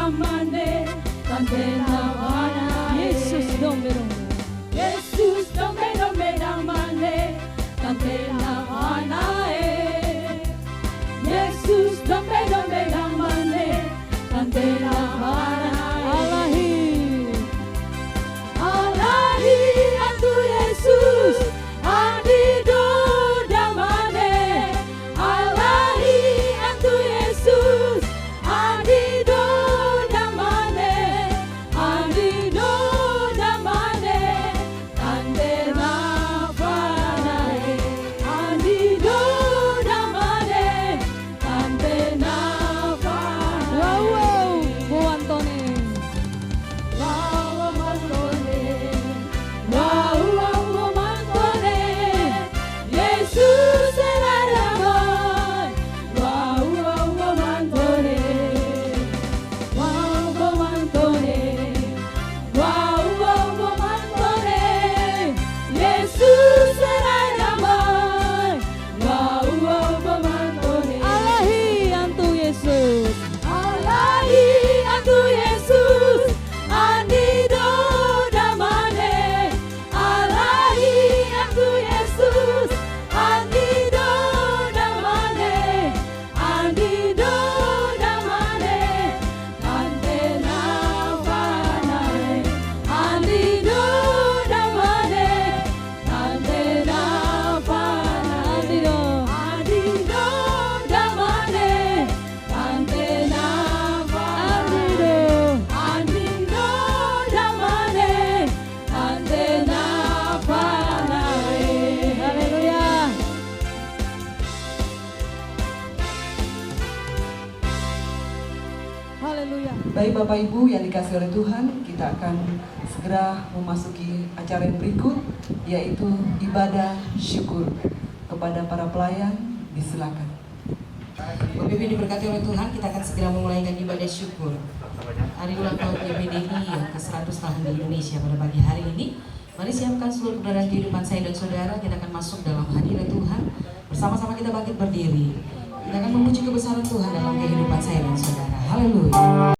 damane, tantena wana. Yesus dombe damane, tantena wana. Yesus dombe damane, tantena wana. Alahi atu Yesus, adido damane. Alahi atu Yesus, adido damane. Adido damane, tantena wana. Adido damane, tantena wana. Wow, Bu Antoni. Baik Bapak Ibu yang dikasih oleh Tuhan, kita akan segera memasuki acara yang berikut, yaitu ibadah syukur. Kepada para pelayan, disilakan. Bapak Ibu diberkati oleh Tuhan, kita akan segera memulaikan ibadah syukur. Hari ulang tahun YPDI yang ke-100 tahun di Indonesia pada pagi hari ini. Mari siapkan seluruh kebenaran kehidupan saya dan saudara, kita akan masuk dalam hadirat Tuhan. Bersama-sama kita bangkit berdiri. Kita akan memuji kebesaran Tuhan dalam kehidupan saya dan saudara. Haleluya.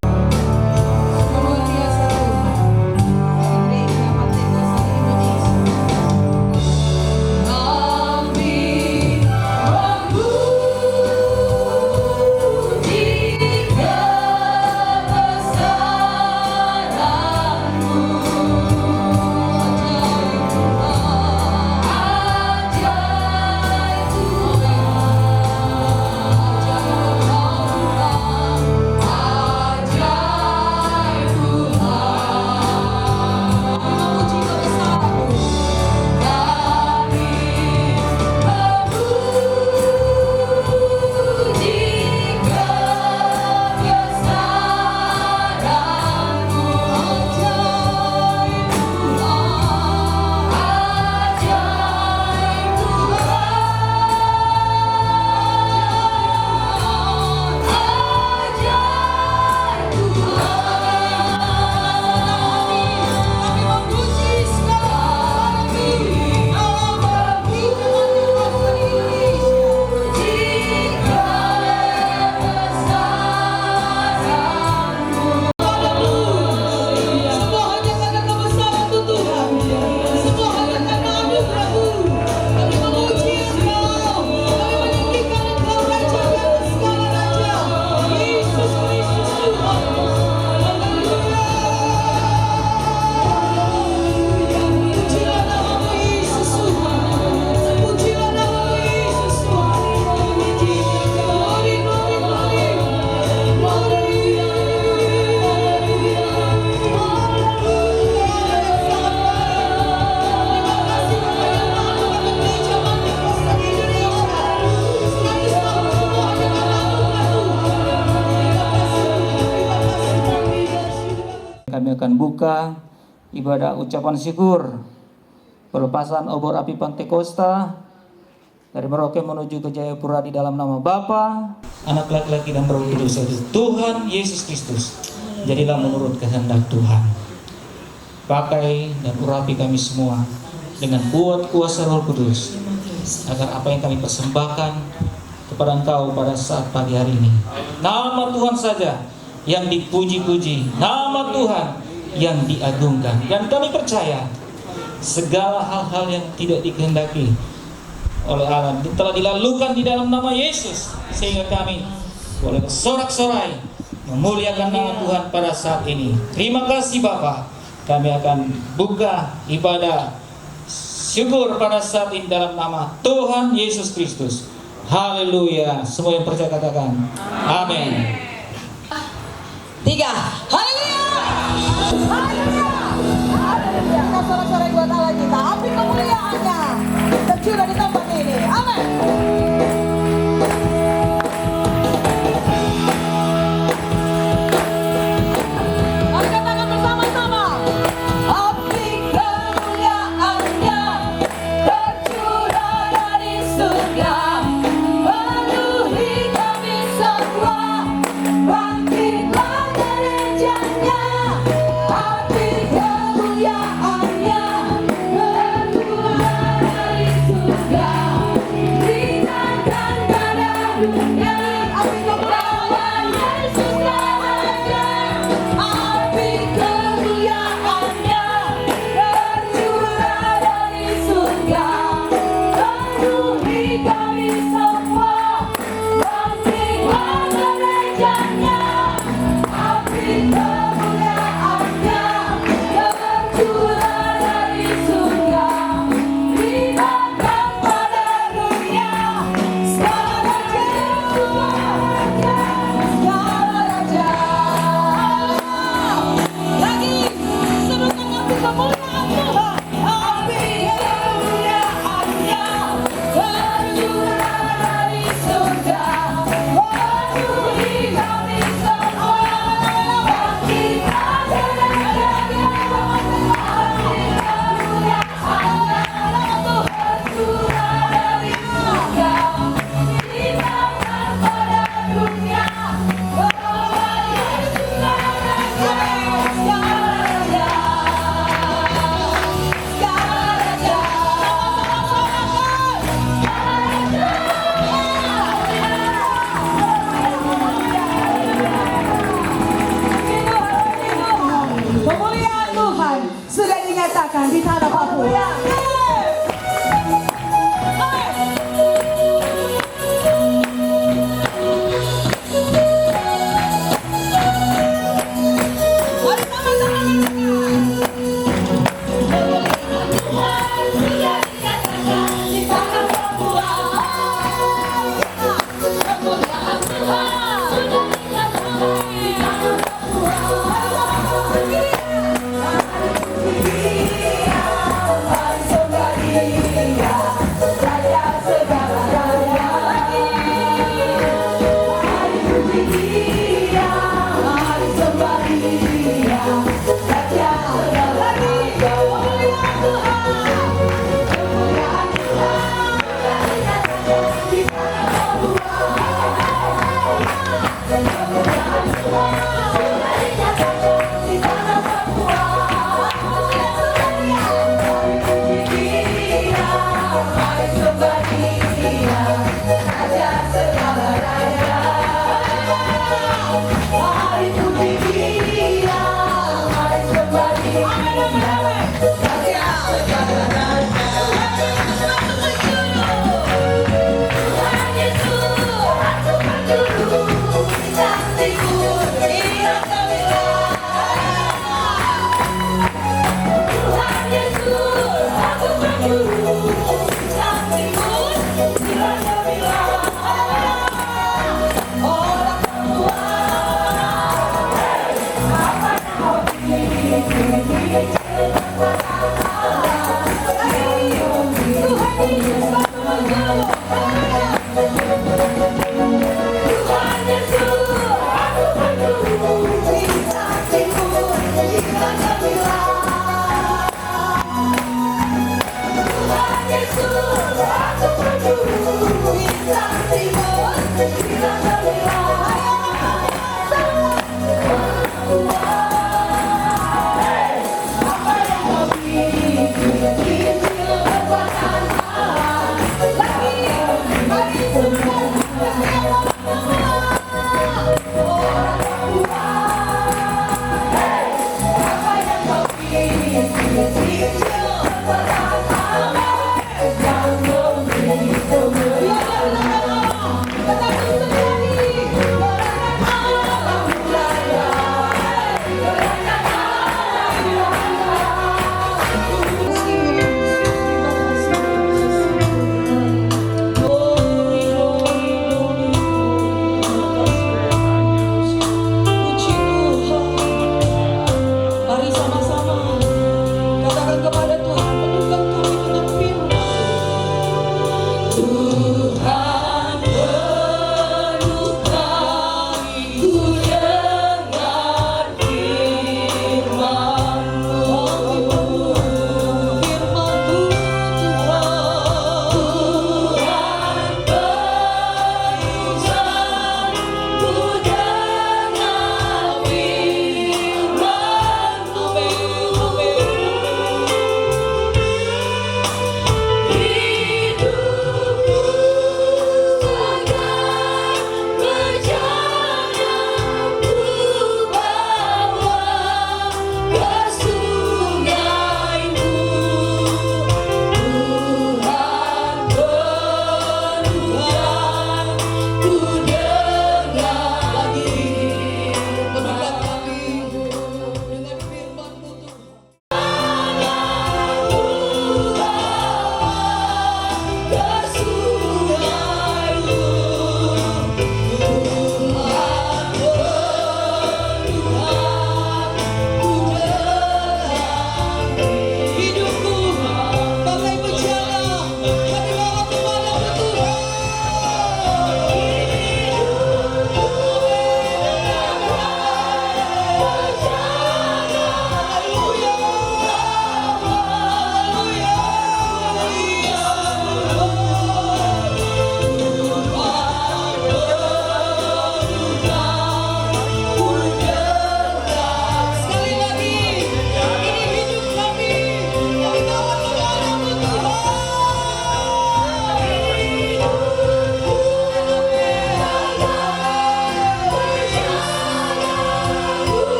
Kami akan buka ibadah ucapan syukur pelepasan obor api Pantekosta dari Merauke menuju ke Jayapura di dalam nama Bapa, Anak laki-laki dan Roh Kudus, yaitu Tuhan Yesus Kristus. Jadilah menurut kehendak Tuhan. Pakai dan urapi kami semua dengan kuat kuasa Roh Kudus, agar apa yang kami persembahkan kepada Engkau pada saat pagi hari ini, nama Tuhan saja yang dipuji-puji, nama Tuhan yang diagungkan. Dan kami percaya segala hal-hal yang tidak dikehendaki oleh Allah telah dilalukan di dalam nama Yesus, sehingga kami boleh sorak-sorai memuliakan nama Tuhan pada saat ini. Terima kasih Bapa. Kami akan buka ibadah syukur pada saat ini dalam nama Tuhan Yesus Kristus. Haleluya. Semua yang percaya katakan amin. 3. Haleluya. Haleluya. Haleluya. Kita sorak-sorai buat Allah kita. Api kemuliaannya tercurah di tempat ini. Amin. Mari katakan bersama-sama. Api kemuliaannya tercurah dari surga, penuhi kami semua. Bangkitlah gerejanya. Api kemuliaannya tercurah dari surga, binakan pada dunia. Api kemuliaan Yesus Raja. Api kemuliaannya tercurah dari surga, penuhi kami semua. Bangkitlah gerejanya. Api kemuliaannya tercurah dari surga, binakan pada dunia. Segala raja. Lagi serukan api kemuliaan Tuhan. Api kemuliaannya tercurah dari surga, penuhi kami semua. Bangkitlah gerejanya. Api kemuliaannya tercurah dari surga, binakan pada dunia. Kemuliaan Tuhan sudah dinyatakan di tanah Papua. Mari sama-sama Oh, Mari sama-sama katakan kepada Tuhan, penuhkan kami dengan firman. Tuhan penuh kami, ku dengar firman-Mu. Firman-Mu Tuhan. Tuhan penuh kami, ku dengar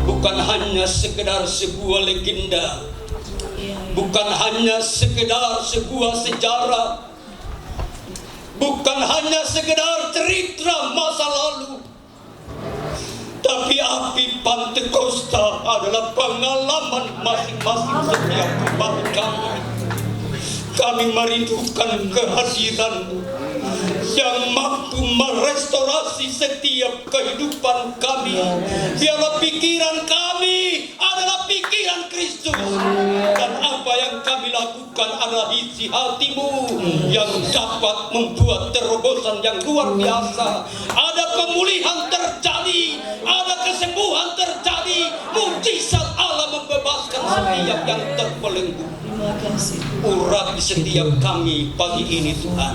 bukan hanya sekedar sebuah legenda, bukan hanya sekedar sebuah sejarah, bukan hanya sekedar cerita masa lalu, tapi api Pantekosta adalah pengalaman masing-masing setiap umat kami. Kami merindukan kehadiran-Mu yang mampu merestorasi setiap kehidupan kami. Biarlah pikiran kami adalah pikiran Kristus, dan apa yang kami lakukan adalah isi hati-Mu yang dapat membuat terobosan yang luar biasa. Ada pemulihan terjadi, ada kesembuhan terjadi, mujizat Allah membebaskan setiap yang terbelenggu. Urapi setiap kami pagi ini Tuhan.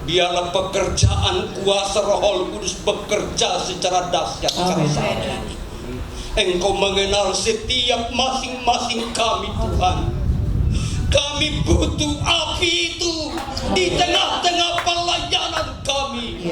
Biarlah pekerjaan kuasa Roh Kudus bekerja secara dahsyat saat ini. Engkau mengenal setiap masing-masing kami Tuhan. Kami butuh api itu di tengah-tengah pelayanan kami,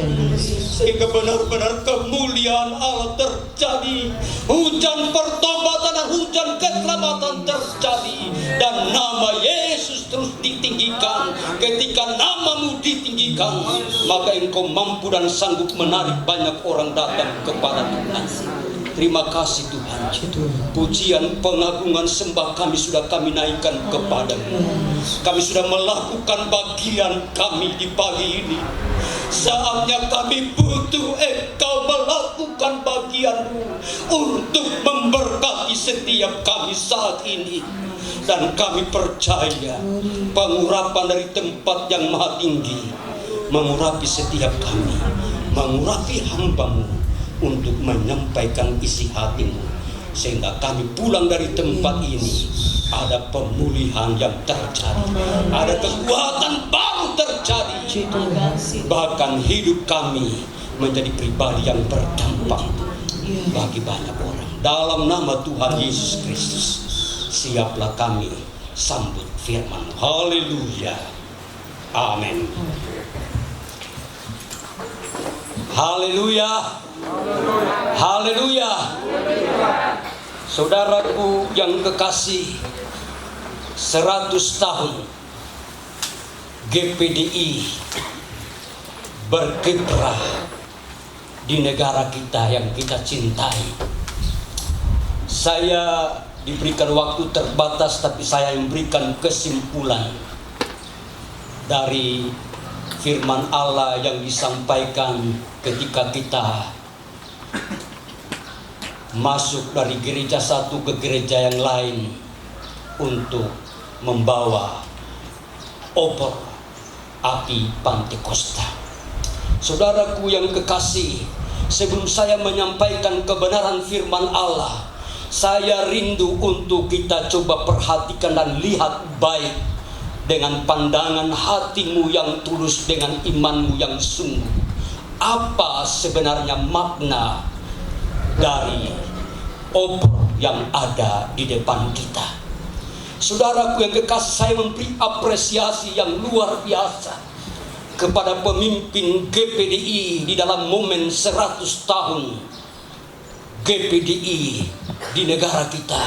sehingga benar-benar kemuliaan Allah terjadi, hujan pertobatan dan hujan keselamatan terjadi, dan nama Yesus terus ditinggikan. Ketika nama-Mu ditinggikan, maka Engkau mampu dan sanggup menarik banyak orang datang kepada Tuhan. Terima kasih Tuhan. Pujian, pengagungan, sembah kami sudah kami naikkan kepada-Mu. Kami sudah melakukan bagian kami di pagi ini. Saatnya kami butuh Engkau melakukan bagian-Mu untuk memberkati setiap kami saat ini. Dan kami percaya pengurapan dari tempat yang maha tinggi mengurapi setiap kami, mengurapi hamba-Mu untuk menyampaikan isi hati-Mu, sehingga kami pulang dari tempat ini ada pemulihan yang terjadi, ada kekuatan baru terjadi, bahkan hidup kami menjadi pribadi yang berdampak bagi banyak orang. Dalam nama Tuhan Yesus Kristus, siaplah kami sambut firman. Haleluya, amin. Haleluya, haleluya. Saudaraku yang kekasih, 100 tahun GPDI berkiprah di negara kita yang kita cintai. Saya diberikan waktu terbatas, tapi saya memberikan kesimpulan dari firman Allah yang disampaikan ketika kita masuk dari gereja satu ke gereja yang lain untuk membawa obor api Pantekosta. Saudaraku yang kekasih, sebelum saya menyampaikan kebenaran firman Allah, saya rindu untuk kita coba perhatikan dan lihat baik dengan pandangan hatimu yang tulus, dengan imanmu yang sungguh. Apa sebenarnya makna dari obor yang ada di depan kita? Saudaraku yang kekasih, saya memberi apresiasi yang luar biasa kepada pemimpin GPDI di dalam momen 100 tahun GPDI di negara kita,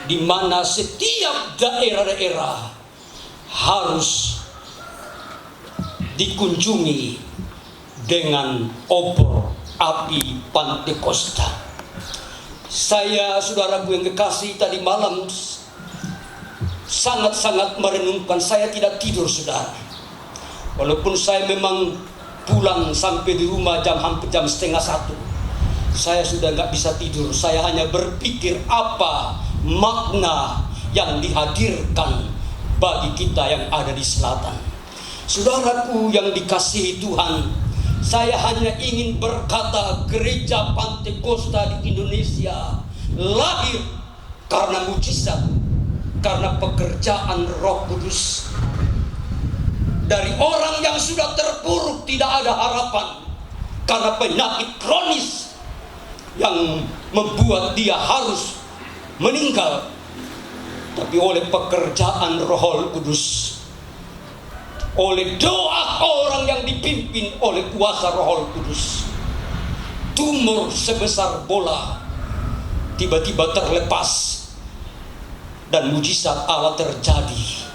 di mana setiap daerah-daerah harus dikunjungi dengan obor api Pantekosta. Saya, saudaraku yang kekasih, tadi malam sangat-sangat merenungkan. Saya tidak tidur, saudara. Walaupun saya memang pulang sampai di rumah hampir jam 12:30, saya sudah nggak bisa tidur. Saya hanya berpikir apa makna yang dihadirkan bagi kita yang ada di selatan. Saudaraku yang dikasihi Tuhan, saya hanya ingin berkata, gereja Pantekosta di Indonesia lahir karena mujizat, karena pekerjaan Roh Kudus. Dari orang yang sudah terpuruk, tidak ada harapan karena penyakit kronis yang membuat dia harus meninggal, tapi oleh pekerjaan Roh Kudus, oleh doa orang yang dipimpin oleh kuasa Roh Kudus, tumor sebesar bola tiba-tiba terlepas dan mujizat Allah terjadi.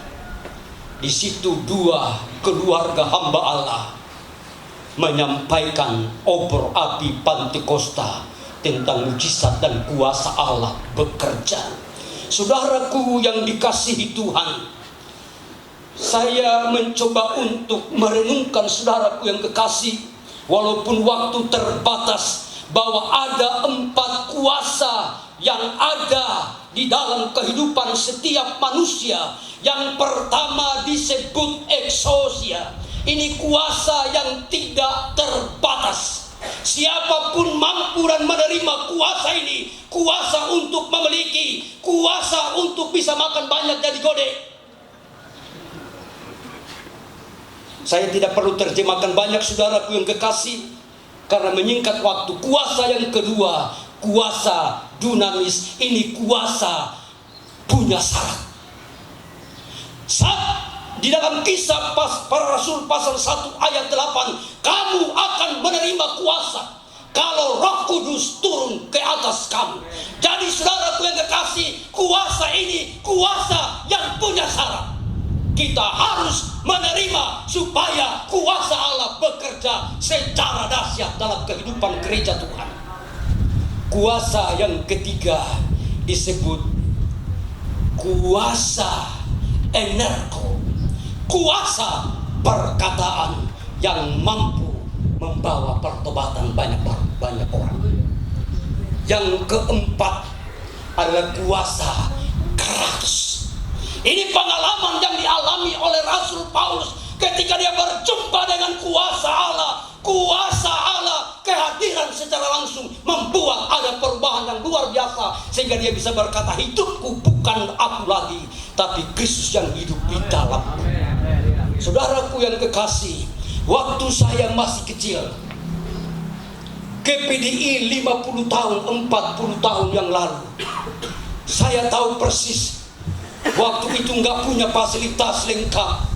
Di situ dua keluarga hamba Allah menyampaikan obor api Pantekosta tentang mujizat dan kuasa Allah bekerja. Saudaraku yang dikasihi Tuhan, saya mencoba untuk merenungkan, saudaraku yang kekasih, walaupun waktu terbatas, bahwa ada 4 kuasa yang ada di dalam kehidupan setiap manusia. Yang pertama disebut exousia. Ini kuasa yang tidak terbatas. Siapapun mampu dan menerima kuasa ini. Kuasa untuk memiliki, kuasa untuk bisa makan banyak jadi gede. Saya tidak perlu terjemahkan banyak, saudaraku yang kekasih, karena menyingkat waktu. Kuasa yang kedua, kuasa dunamis. Ini kuasa punya syarat. Di dalam Kisah Para Rasul pasal 1 ayat 8, kamu akan menerima kuasa kalau Roh Kudus turun ke atas kamu. Jadi saudaraku yang kekasih, kuasa ini kuasa yang punya syarat. Kita harus menerima supaya kuasa Allah bekerja secara dahsyat dalam kehidupan gereja Tuhan. Kuasa yang ketiga disebut kuasa energo, kuasa perkataan yang mampu membawa pertobatan banyak orang. Yang keempat adalah kuasa kratos. Ini pengalaman yang dialami oleh Rasul Paulus ketika dia berjumpa dengan kuasa Allah. Kuasa Allah, kehadiran secara langsung membuat ada perubahan yang luar biasa, sehingga dia bisa berkata, hidupku bukan aku lagi, tapi Kristus yang hidup di dalamku. Saudaraku yang kekasih, waktu saya masih kecil, GPDI 50 tahun, 40 tahun yang lalu, saya tahu persis, waktu itu nggak punya fasilitas lengkap.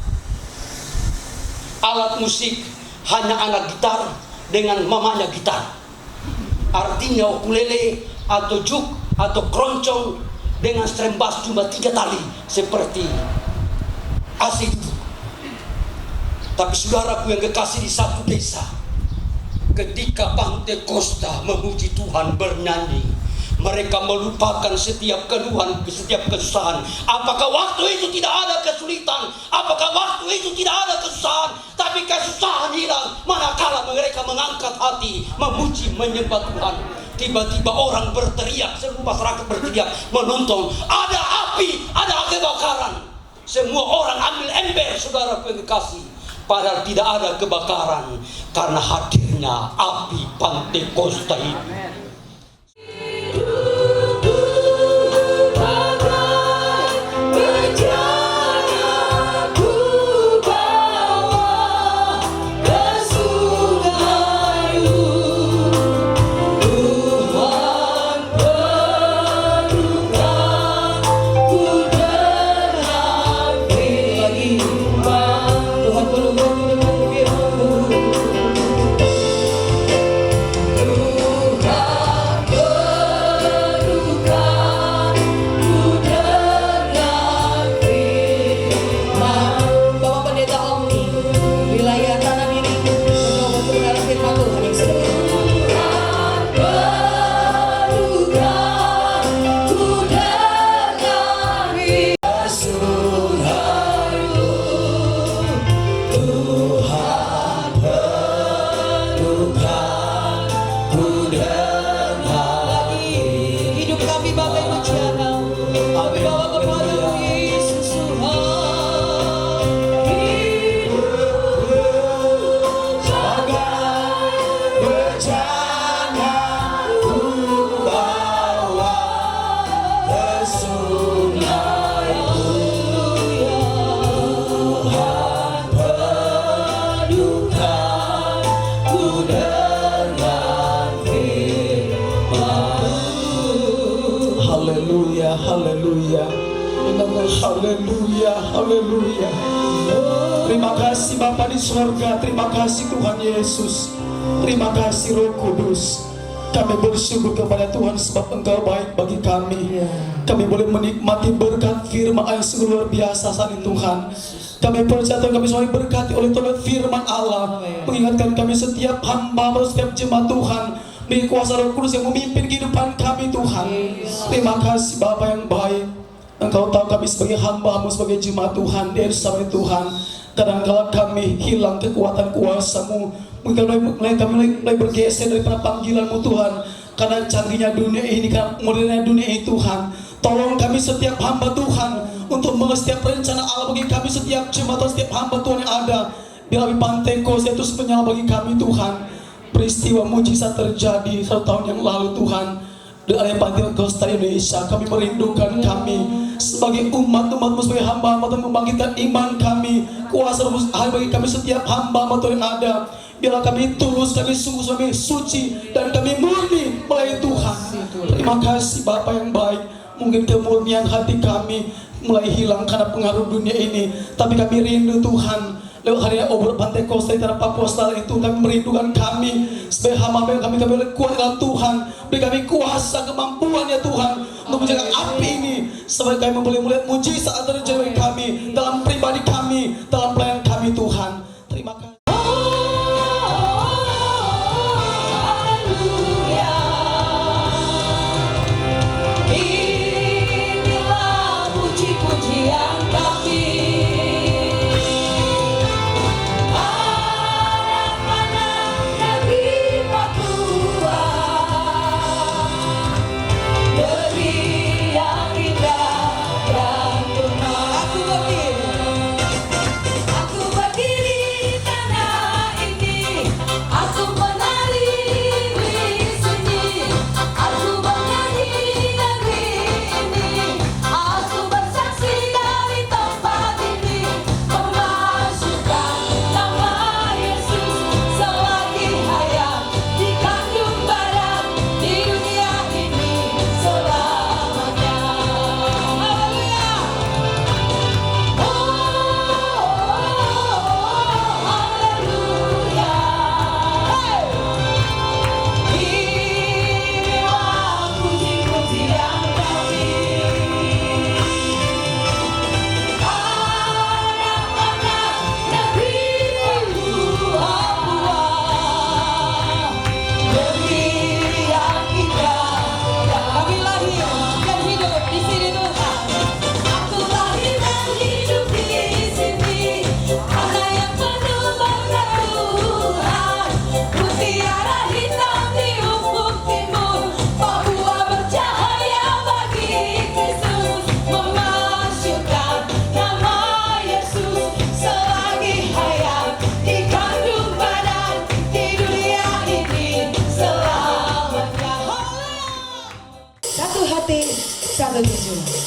Alat musik hanya anak gitar dengan mamanya gitar. Artinya ukulele atau juk atau keroncong dengan serembas cuma 3 tali seperti AC itu. Tapi saudaraku yang kekasih, di satu desa ketika Pantekosta memuji Tuhan, bernyanyi, mereka melupakan setiap keluhan, setiap kesusahan. Apakah waktu itu tidak ada kesulitan? Apakah waktu itu tidak ada kesusahan? Tapi kesusahan hilang manakala mereka mengangkat hati, memuji, menyembah Tuhan. Tiba-tiba orang berteriak, seluruh masyarakat berteriak, menonton, ada api, ada kebakaran. Semua orang ambil ember, saudara yang kekasih. Padahal tidak ada kebakaran karena hadirnya api Pantekosta itu. Haleluya, haleluya. Terima kasih Bapa di surga, terima kasih Tuhan Yesus, terima kasih Roh Kudus. Kami bersyukur kepada Tuhan sebab Engkau baik bagi kami. Kami boleh menikmati berkat firman yang sungguh luar biasa saat ini Tuhan. Kami percaya Tuhan, kami selalu berkati oleh Tuhan firman Allah, mengingatkan kami setiap hamba, setiap jemaat Tuhan, dengan kuasa Roh Kudus yang memimpin kehidupan kami Tuhan. Terima kasih Bapa yang baik. Engkau tahu kami sebagai hamba-Mu, sebagai jemaat Tuhan, dari sama Tuhan, kadang-kadang kami hilang kekuatan kuasa-Mu. Mungkin kami mulai bergeser daripada panggilan-Mu Tuhan, karena canggihnya dunia ini, karena modernnya dunia ini Tuhan. Tolong kami setiap hamba Tuhan, untuk setiap rencana Allah bagi kami, setiap jemaat, setiap hamba Tuhan yang ada. Biar Pantekosta itu sepenyala bagi kami Tuhan. Peristiwa mujizat terjadi 1 tahun yang lalu Tuhan. Dari Pantekosta Indonesia, kami merindukan kami sebagai umat-umat-Mu, sebagai hamba-hamba Tuhan, membangkitkan iman kami, kuasa Roh Kudus bagi kami setiap hamba-hamba Tuhan yang ada. Biarlah kami tulus, kami sungguh-sungguh suci, dan kami murni melayani Tuhan. Terima kasih Bapa yang baik. Mungkin kemurnian hati kami mulai hilang karena pengaruh dunia ini, tapi kami rindu Tuhan. Lewat hari obor Pantekosta di tanah Papua Selatan itu, kami merindukan kami sebagai hamba yang kami boleh kuat dalam Tuhan. Beri kami kuasa, kemampuan ya Tuhan, untuk menjaga api ini, supaya kami boleh melihat mujizat terjadi kami, dalam pribadi kami, dalam pelayanan kami Tuhan. Terima kasih. Negeri yang indah dan pernah aku bagi. Satu tujuan.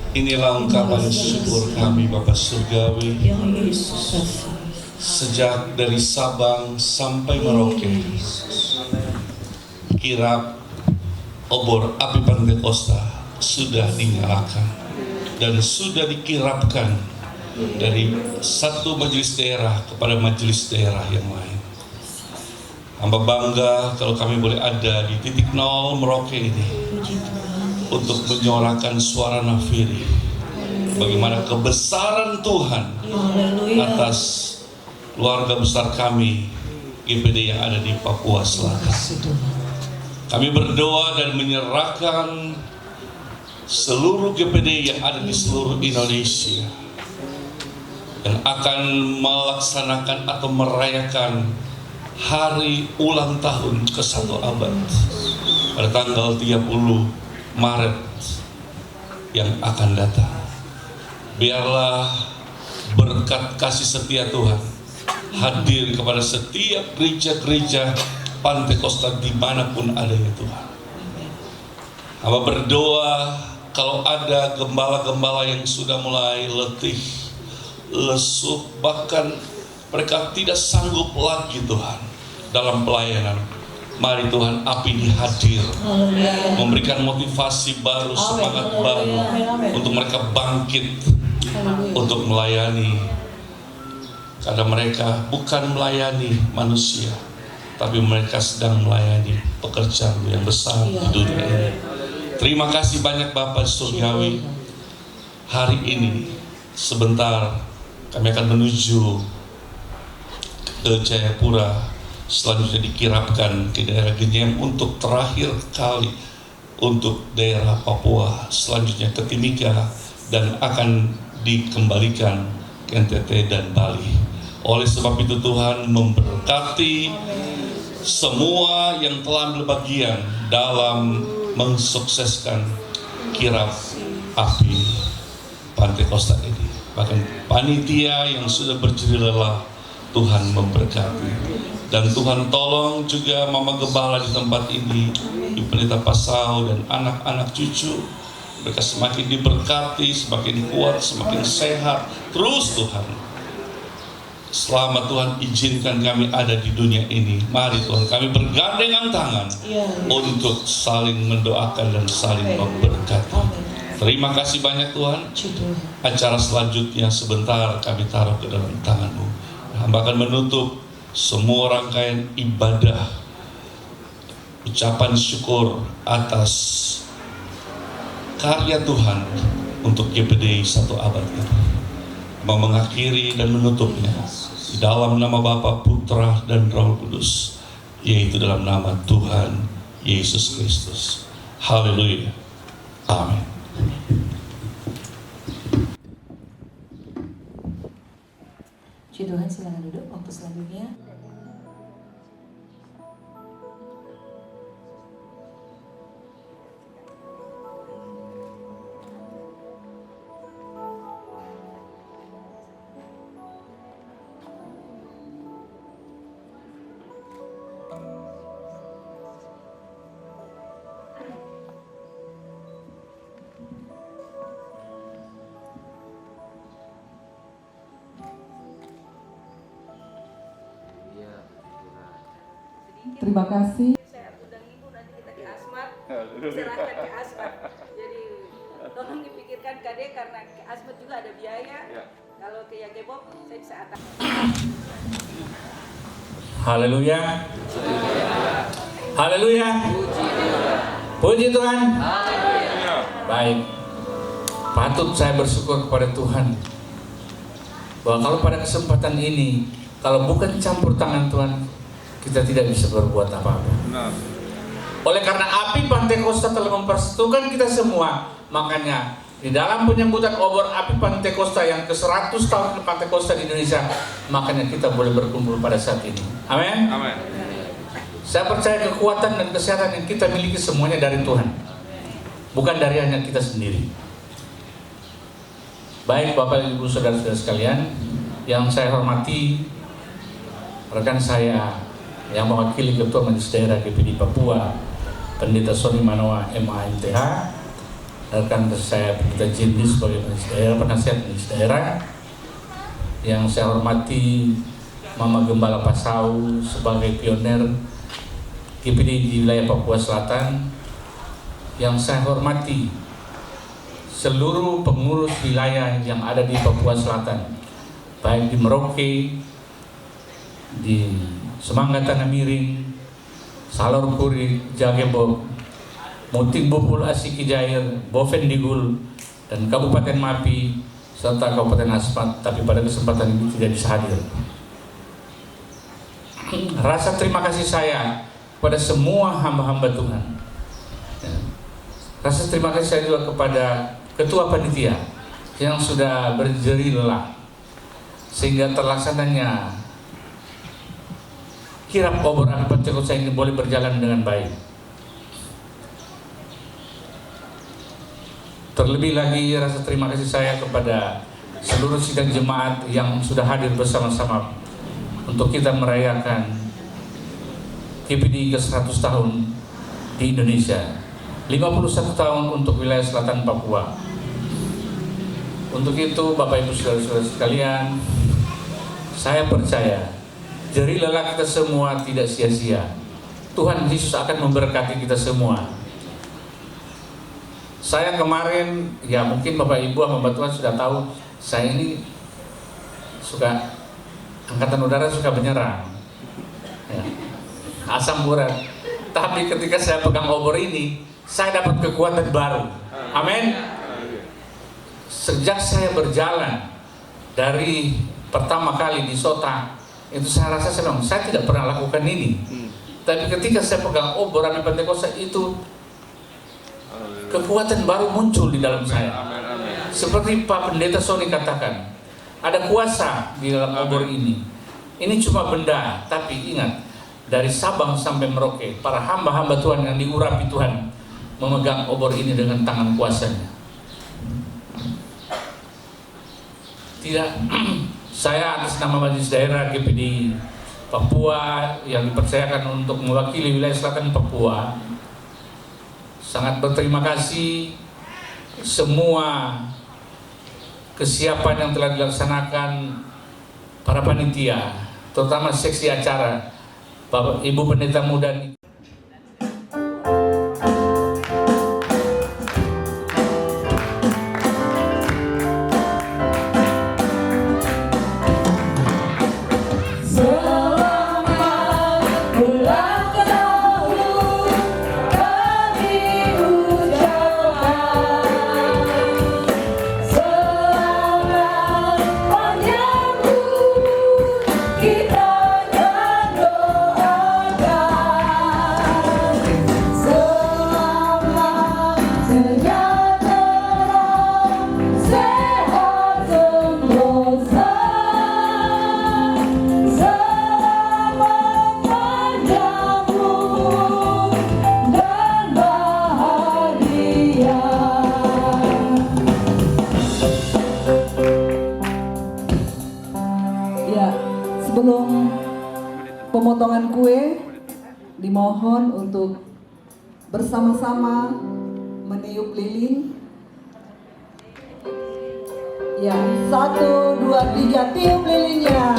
Inilah ungkapan syukur kami Bapa Surgawi, sejak dari Sabang sampai Merauke, kirap obor api Pantekosta sudah dinyalakan dan sudah dikirapkan dari satu majelis daerah kepada majelis daerah yang lain. Hamba bangga kalau kami boleh ada di titik nol Merauke ini untuk menyuarakan suara nafiri bagaimana kebesaran Tuhan atas keluarga besar kami GPD yang ada di Papua Selatan. Kami berdoa dan menyerahkan seluruh GPD yang ada di seluruh Indonesia yang akan melaksanakan atau merayakan hari ulang tahun ke-1 abad pada tanggal 30 Maret yang akan datang. Biarlah berkat kasih setia Tuhan hadir kepada setiap gereja-gereja Pantekosta dimanapun adanya Tuhan. Hamba berdoa kalau ada gembala-gembala yang sudah mulai letih, lesu, bahkan mereka tidak sanggup lagi Tuhan dalam pelayanan. Mari Tuhan api dihadir, memberikan motivasi baru, semangat baru untuk mereka bangkit untuk melayani. Karena mereka bukan melayani manusia, tapi mereka sedang melayani pekerjaan yang besar di dunia ini. Terima kasih banyak Bapak Surgawi. Hari ini sebentar kami akan menuju ke Jayapura, selanjutnya dikirapkan ke daerah Genyem untuk terakhir kali untuk daerah Papua, selanjutnya ke Timika, dan akan dikembalikan ke NTT dan Bali. Oleh sebab itu Tuhan memberkati semua yang telah berbagian dalam mensukseskan kirap api Pantekosta ini. Bahkan panitia yang sudah berjerih lelah, Tuhan memberkati. Dan Tuhan tolong juga Mama Gembala di tempat ini, Ibu Pendeta Pasau dan anak-anak cucu, mereka semakin diberkati, semakin kuat, semakin sehat. Terus Tuhan, selama Tuhan izinkan kami ada di dunia ini, mari Tuhan kami bergandengan tangan untuk saling mendoakan dan saling memberkati. Terima kasih banyak Tuhan. Acara selanjutnya sebentar kami taruh ke dalam tangan-Mu. Hamba akan menutup semua rangkaian ibadah ucapan syukur atas karya Tuhan untuk GPDI 1 abad ini, mengakhiri dan menutupnya di dalam nama Bapa, Putra, dan Roh Kudus, yaitu dalam nama Tuhan Yesus Kristus. Haleluya. Amin. Puji Tuhan, silakan duduk waktu selanjutnya. Terima kasih. Saya undang ibu, nanti kita ke Asmat, serahkan ke Asmat. Jadi tolong dipikirkan Kade, karena ke Asmat juga ada biaya. Kalau ke Yagebob saya bisa atas. Haleluya. Haleluya. Puji Tuhan. Baik. Patut saya bersyukur kepada Tuhan bahwa kalau pada kesempatan ini, kalau bukan campur tangan Tuhan, kita tidak bisa berbuat apa-apa. Oleh karena api Pantekosta telah mempersatukan kita semua, makanya di dalam penyambutan obor api Pantekosta yang ke-100 tahun Pantekosta di Indonesia, makanya kita boleh berkumpul pada saat ini. Amin. Amin. Saya percaya kekuatan dan kesehatan yang kita miliki semuanya dari Tuhan, bukan dari hanya kita sendiri. Baik Bapak Ibu Saudara-saudara sekalian, yang saya hormati rekan saya yang mewakili Ketua Majelis Daerah GPDI Papua, Pendeta Sony Manoa MAMTH, rekan saya Pendeta Jimli sebagai Majelis Daerah, penasihat Majelis Daerah, yang saya hormati Mama Gembala Pasau sebagai pioner GPDI di wilayah Papua Selatan, yang saya hormati seluruh pengurus wilayah yang ada di Papua Selatan, baik di Merauke, di Semangga Tanah Miring, Salor Puri, Jagebob, Muting Bupul, Asiki Jair, Boven Digul, dan Kabupaten Mapi, serta Kabupaten Asmat, tapi pada kesempatan ini tidak bisa hadir. Rasa terima kasih saya kepada semua hamba-hamba Tuhan. Rasa terima kasih saya juga kepada Ketua Panitia yang sudah berjeri lelah sehingga terlaksananya kirap obor api Pantekosta ini boleh berjalan dengan baik. Terlebih lagi rasa terima kasih saya kepada seluruh sidang jemaat yang sudah hadir bersama-sama untuk kita merayakan GPDI ke-100 tahun di Indonesia, 51 tahun untuk wilayah selatan Papua. Untuk itu Bapak Ibu Saudara-saudara sekalian, saya percaya jeri lelah kita semua tidak sia-sia. Tuhan Yesus akan memberkati kita semua. Saya kemarin, ya mungkin Bapak Ibu hamba Tuhan sudah tahu, saya ini suka angkatan udara, suka menyerang, ya, asam urat. Tapi ketika saya pegang obor ini, saya dapat kekuatan baru. Amin. Sejak saya berjalan dari pertama kali di Sota, itu saya rasa saya tidak pernah lakukan ini. Tapi ketika saya pegang obor api Pantekosta itu, kekuatan baru muncul di dalam saya. Seperti Pak Pendeta Sony katakan, ada kuasa di dalam obor ini. Ini cuma benda, tapi ingat, dari Sabang sampai Merauke, para hamba-hamba Tuhan yang diurapi Tuhan memegang obor ini dengan tangan kuasanya. Tidak, saya atas nama Majelis Daerah GPDI Papua yang dipercayakan untuk mewakili wilayah selatan Papua, sangat berterima kasih semua kesiapan yang telah dilaksanakan para panitia, terutama seksi acara, Bapak Ibu Pendeta Muda. Selamat pemotongan kue, dimohon untuk bersama-sama meniup lilin. Ya, 1, 2, 3, tiup lilinnya.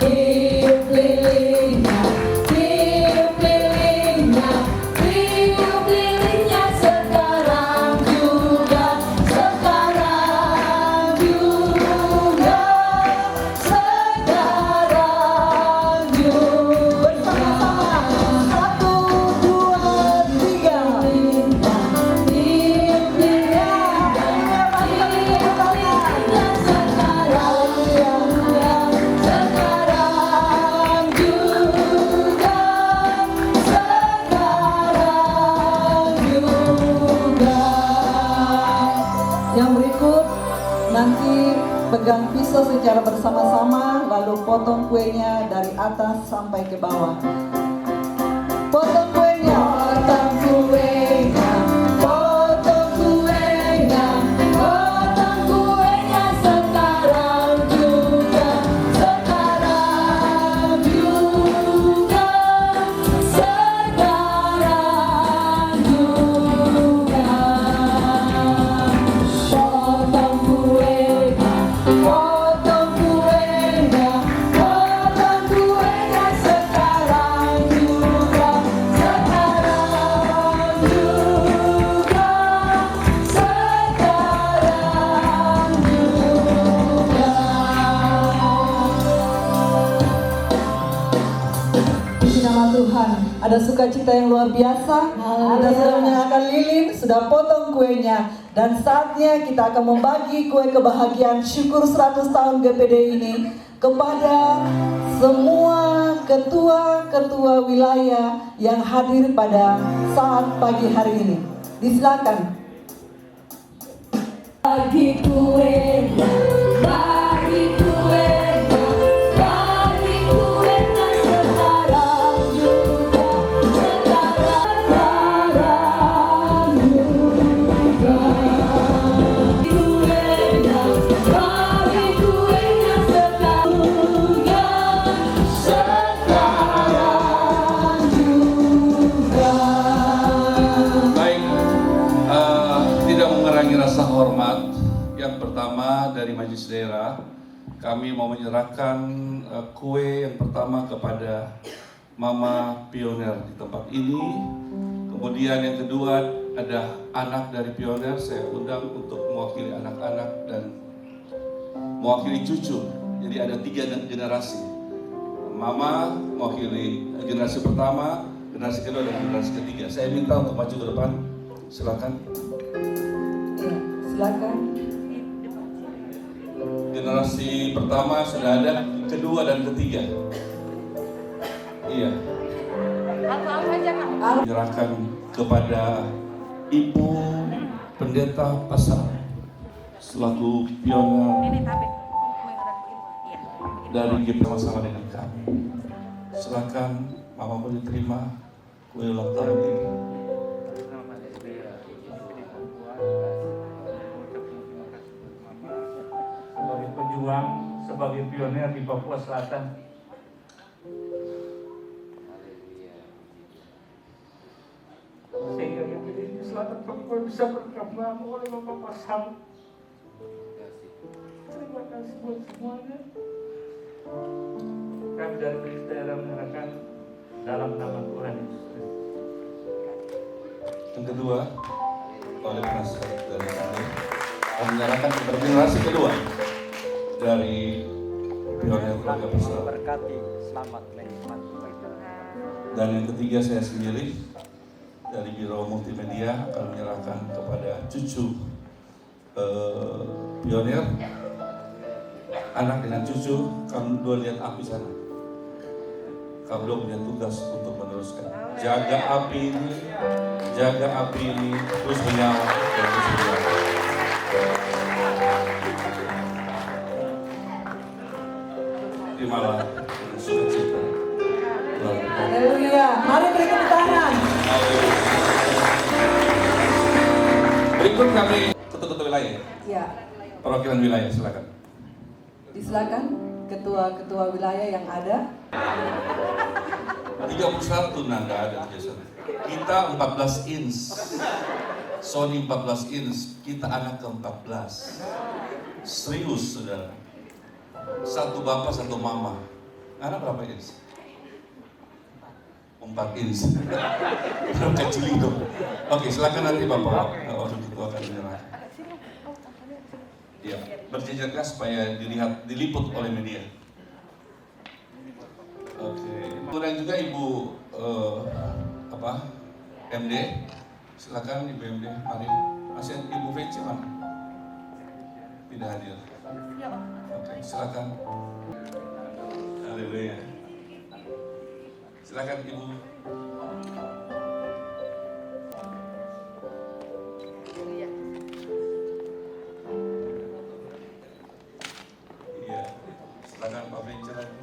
Tiup lilinnya, tiup lilinnya, tiup lilinnya sekarang juga, sekarang juga, sekarang juga. Bersama-sama, 1, 2, 3. Tiup lilinnya, yang berikut nanti pegang pisau secara bersama-sama, lalu potong kuenya dari atas sampai ke bawah. Potong kuenya, potong kuenya, potong kuenya, potong kuenya sekarang juga, sekarang juga, sekarang juga. Potong kuenya, potong kuenya, potong kuenya sekarang juga, sekarang juga, sekarang juga. Puji nama Tuhan, ada sukacita yang luar biasa. Kita sudah menyalakan lilin, sudah potong kuenya, dan saatnya kita akan membagi kue kebahagiaan syukur 100 tahun GPD ini kepada semua ketua-ketua wilayah yang hadir pada saat pagi hari ini. Disilakan. Bagi kuenya, bagi kuenya, bagi kuenya sekarang juga, sekarang juga. Kuenya, bagi kuenya sekarang juga, sekarang juga. Baik, tidak mengurangi rasa hormat. Yang pertama dari Majelis Daerah, kami mau menyerahkan kue yang pertama kepada Mama Pioner di tempat ini. Kemudian yang kedua ada anak dari Pioner, saya undang untuk mewakili anak-anak dan mewakili cucu. Jadi ada 3 generasi. Mama mewakili generasi pertama, generasi kedua dan generasi ketiga. Saya minta untuk maju ke depan. Silakan. Ya, silakan. Generasi pertama sudah ada, kedua dan ketiga. Iya. Menyerahkan kepada Ibu Pendeta Pasar selaku pioner dari GP bersama dengan kami. Silakan Mama boleh terima kue ulang tahun ini. Sebagai pejuang, sebagai pionir di Papua Selatan, sehingga yang di Selatan Papua bisa berkembang oleh Bapak Pasang. Terima kasih buat semuanya. Kami dari Majelis Daerah menyerahkan dalam nama Tuhan Yesus Kristus. Yang kedua, oleh penasihat dari kami, kami menyerahkan kepada generasi kedua dari pionir keluarga besar. Dan yang ketiga saya sendiri dari Biro Multimedia akan menyerahkan kepada cucu pionir, anak dengan cucu. Kamu dua lihat api sana. Kamu dua punya tugas untuk meneruskan. Jaga api ini terus menyala dan terus menyala. Terimalah sukacita. Haleluya. Mari beri tepuk tangan. Berikut kami ketua-ketua wilayah. Ya, Perwakilan wilayah, silakan. disilakan. ketua-ketua wilayah yang ada. 31 nggak ada 31. Kita 14 inch. Sony 14 inch, kita anak ke-14. Serius, saudara. Satu bapak, satu mama. Anak berapa inch? 4 inch. Belum kecil itu. Oke, silakan nanti bapak wakil ketua akan menyerah. Ya, berjejaklah supaya diliput oleh media. Oke. Kemudian juga Ibu MD, silakan Ibu MD, mari. Masih Ibu Feci mana? Tidak hadir. Oke, silakan. Haleluya. Silakan Ibu. Iya, silakan Pak Feci lagi.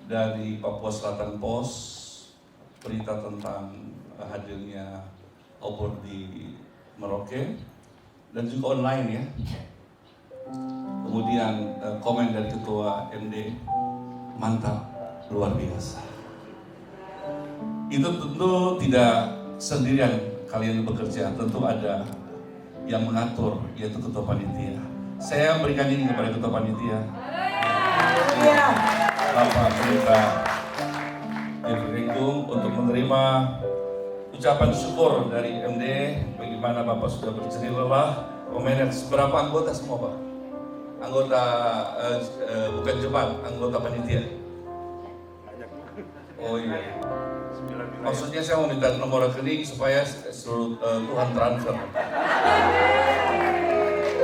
Dari Papua Selatan Pos, berita tentang hadirnya obor di Merauke dan juga online ya. Kemudian komen dari Ketua MD, mantap, luar biasa. Itu tentu tidak sendirian kalian bekerja, tentu ada yang mengatur, yaitu Ketua Panitia. Saya berikan ini kepada Ketua Panitia. Bapak Pendeta Ringgung untuk menerima ucapan syukur dari MD. Bagaimana Bapak sudah berjerih lelah memanage berapa anggota semua Pak? Anggota bukan jemaat, anggota panitia. Oh iya. Maksudnya saya mau minta nomor rekening supaya seluruh Tuhan transfer.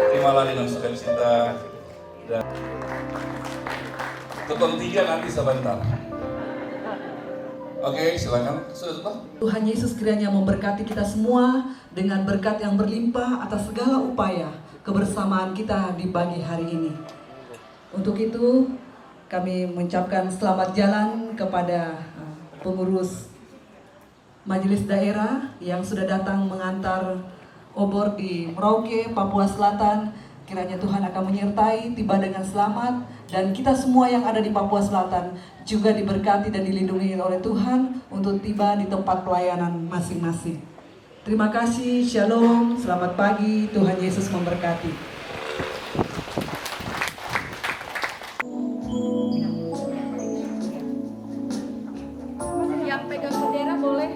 Terimalah dengan sukacita dan Ketua 3 nanti sebentar. Oke, silakan. Tuhan Yesus kiranya memberkati kita semua dengan berkat yang berlimpah atas segala upaya kebersamaan kita di pagi hari ini. Untuk itu, kami mengucapkan selamat jalan kepada pengurus Majelis Daerah yang sudah datang mengantar obor di Merauke, Papua Selatan. Kiranya Tuhan akan menyertai, tiba dengan selamat, dan kita semua yang ada di Papua Selatan juga diberkati dan dilindungi oleh Tuhan untuk tiba di tempat pelayanan masing-masing. Terima kasih, shalom, selamat pagi, Tuhan Yesus memberkati. Yang pegang bendera boleh.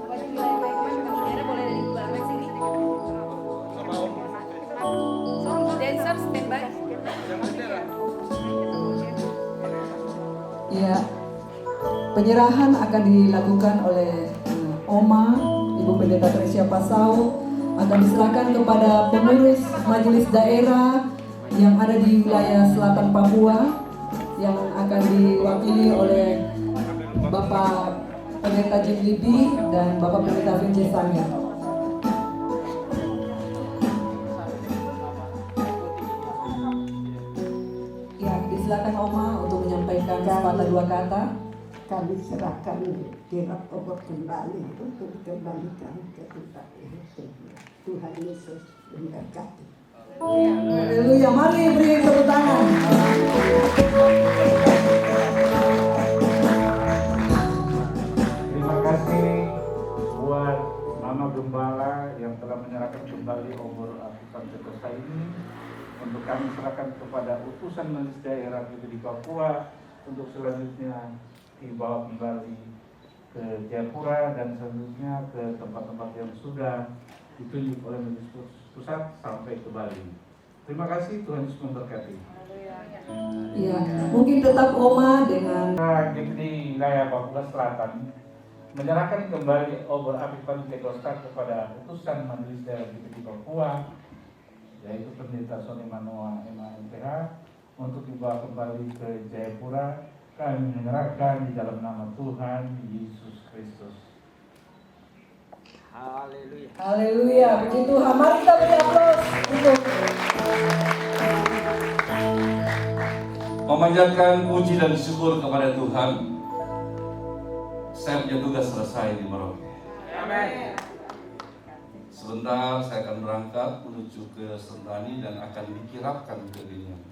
Pegang bendera boleh dari belakang sini. Dancer standby. Ya, penyerahan akan dilakukan oleh Oma, Ibu Pendeta Tresia Pasau, akan diserahkan kepada pengurus Majelis Daerah yang ada di wilayah Selatan Papua yang akan diwakili oleh Bapak Pendeta Jim Libi dan Bapak Pendeta Vince Sanya. Ya, disilakan Oma untuk menyampaikan sepatah dua kata. Kami serahkan kirap obor kembali untuk dikembalikan ke tempat ini. Tuhan Yesus memberkati. Haleluya, mari beri tepuk tangan. Terima kasih buat Mama Gembala yang telah menyerahkan kembali obor api Pantekosta ini. Untuk kami serahkan kepada utusan Majelis Daerah di Papua untuk selanjutnya dibawa kembali ke Jayapura dan selanjutnya ke tempat-tempat yang sudah ditunjuk oleh Majelis Pusat sampai ke Bali. Terima kasih, Tuhan Yesus memberkati. Ya, mungkin tetap Oma dengan di wilayah Papua Selatan menyerahkan kembali obor api Pantekosta kepada utusan Majelis Daerah di Papua, yaitu Pendeta Sony Manoa MAMPH, untuk dibawa kembali ke Jayapura. Kami menyerahkan di dalam nama Tuhan Yesus Kristus. Haleluya, puji Tuhan. Mari kita beri aplaus untuk memanjatkan puji dan syukur kepada Tuhan. Saya punya tugas selesai di Merauke. Amin. Sebentar saya akan berangkat menuju ke Sentani dan akan dikirapkan ke Binyan.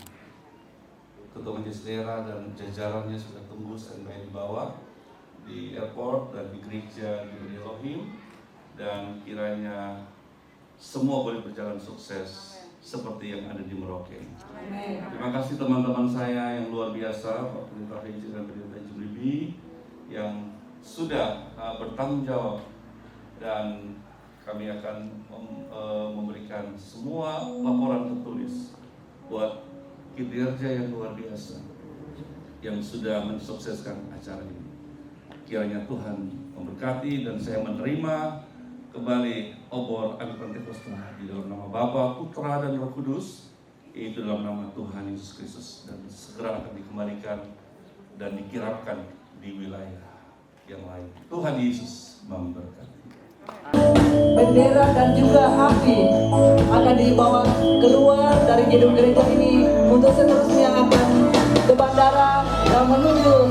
Ketua Majelis Daerah dan jajarannya sudah tunggu standby di bawah di airport dan di gereja di Elohim, dan kiranya semua boleh berjalan sukses seperti yang ada di Merauke. Terima kasih teman-teman saya yang luar biasa, Pak Perintah Reji dan Perintah Julibi yang sudah bertanggung jawab, dan kami akan memberikan semua laporan tertulis buat kinerja yang luar biasa yang sudah mensukseskan acara ini. Kiranya Tuhan memberkati, dan saya menerima kembali obor Abi Pantekosta di dalam nama Bapa, Putra, dan Roh Kudus, yaitu dalam nama Tuhan Yesus Kristus, dan segera akan dikembalikan dan dikirapkan di wilayah yang lain. Tuhan Yesus memberkati. bendera dan juga api akan dibawa keluar dari gedung gereja ini untuk seterusnya akan ke bandara dan menuju